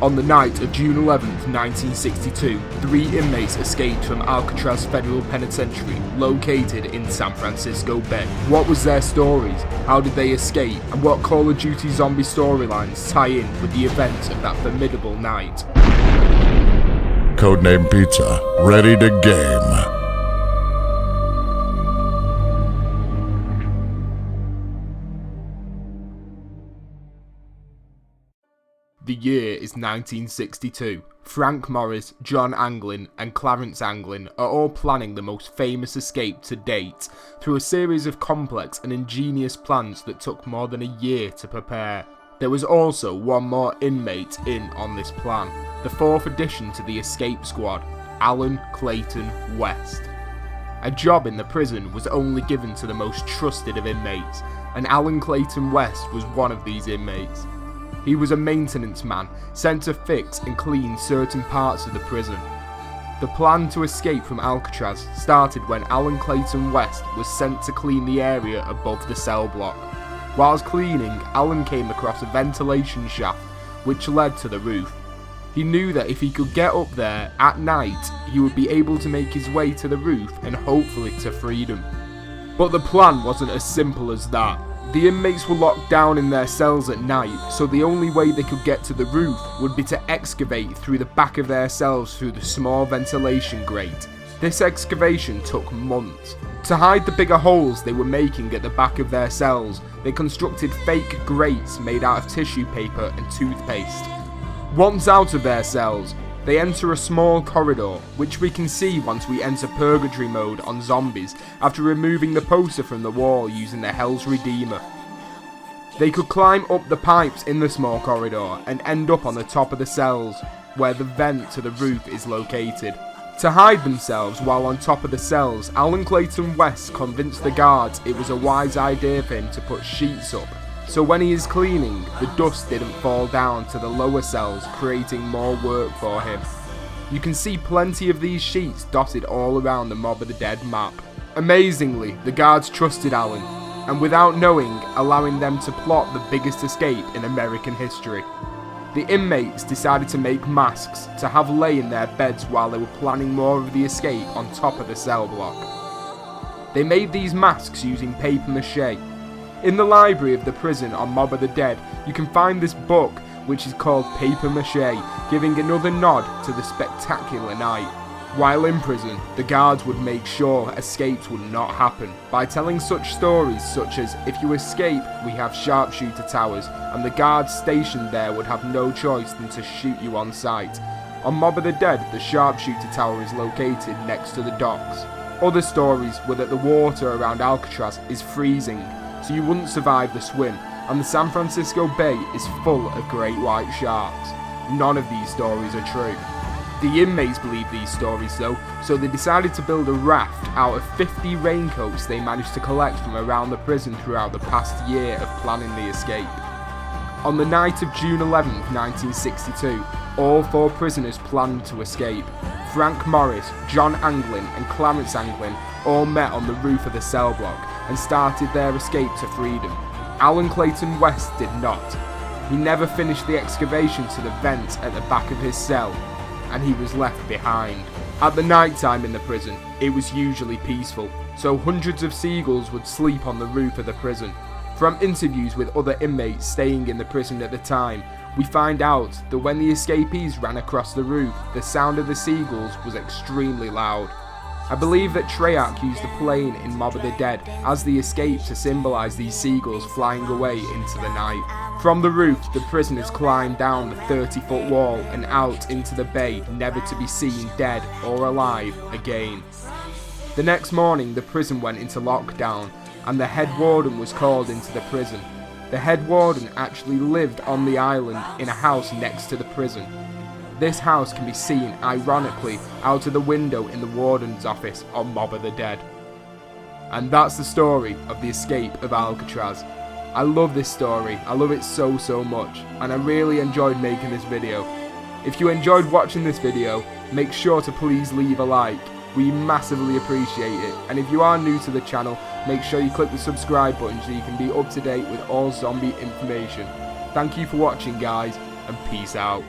On the night of June 11th, 1962, 3 inmates escaped from Alcatraz Federal Penitentiary, located in San Francisco Bay. What was their stories? How did they escape? And what Call of Duty zombie storylines tie in with the events of that formidable night? Codename Pizza, ready to game. The year is 1962. Frank Morris, John Anglin, and Clarence Anglin are all planning the most famous escape to date through a series of complex and ingenious plans that took more than a year to prepare. There was also one more inmate in on this plan, the 4th addition to the escape squad, Alan Clayton West. A job in the prison was only given to the most trusted of inmates, and Alan Clayton West was one of these inmates. He was a maintenance man, sent to fix and clean certain parts of the prison. The plan to escape from Alcatraz started when Alan Clayton West was sent to clean the area above the cell block. Whilst cleaning, Alan came across a ventilation shaft which led to the roof. He knew that if he could get up there at night, he would be able to make his way to the roof and hopefully to freedom. But the plan wasn't as simple as that. The inmates were locked down in their cells at night, so the only way they could get to the roof would be to excavate through the back of their cells through the small ventilation grate. This excavation took months. To hide the bigger holes they were making at the back of their cells, they constructed fake grates made out of tissue paper and toothpaste. Once out of their cells, they enter a small corridor, which we can see once we enter purgatory mode on zombies after removing the poster from the wall using the Hell's Redeemer. They could climb up the pipes in the small corridor and end up on the top of the cells, where the vent to the roof is located. To hide themselves while on top of the cells, Alan Clayton West convinced the guards it was a wise idea for him to put sheets up, so when he is cleaning, the dust didn't fall down to the lower cells, creating more work for him. You can see plenty of these sheets dotted all around the Mob of the Dead map. Amazingly, the guards trusted Alan, and without knowing, allowing them to plot the biggest escape in American history. The inmates decided to make masks to have lay in their beds while they were planning more of the escape on top of the cell block. They made these masks using paper mache. In the library of the prison on Mob of the Dead, you can find this book which is called Paper Mache, giving another nod to the spectacular night. While in prison, the guards would make sure escapes would not happen by telling such stories such as, if you escape, we have sharpshooter towers, and the guards stationed there would have no choice than to shoot you on sight. On Mob of the Dead, the sharpshooter tower is located next to the docks. Other stories were that the water around Alcatraz is freezing, so you wouldn't survive the swim, and the San Francisco Bay is full of great white sharks. None of these stories are true. The inmates believed these stories though, so they decided to build a raft out of 50 raincoats they managed to collect from around the prison throughout the past year of planning the escape. On the night of June 11th, 1962, all 4 prisoners planned to escape. Frank Morris, John Anglin, and Clarence Anglin all met on the roof of the cell block and started their escape to freedom. Alan Clayton West did not. He never finished the excavation to the vent at the back of his cell, and he was left behind. At the night time in the prison, it was usually peaceful, so hundreds of seagulls would sleep on the roof of the prison. From interviews with other inmates staying in the prison at the time, we find out that when the escapees ran across the roof, the sound of the seagulls was extremely loud. I believe that Treyarch used a plane in Mob of the Dead as the escape to symbolise these seagulls flying away into the night. From the roof, the prisoners climbed down the 30-foot wall and out into the bay, never to be seen dead or alive again. The next morning, the prison went into lockdown, and the head warden was called into the prison. The head warden actually lived on the island in a house next to the prison. This house can be seen, ironically, out of the window in the warden's office on Mob of the Dead. And that's the story of the escape of Alcatraz. I love this story, I love it so much, and I really enjoyed making this video. If you enjoyed watching this video, make sure to please leave a like. We massively appreciate it, and if you are new to the channel, make sure you click the subscribe button so you can be up to date with all zombie information. Thank you for watching guys, and peace out.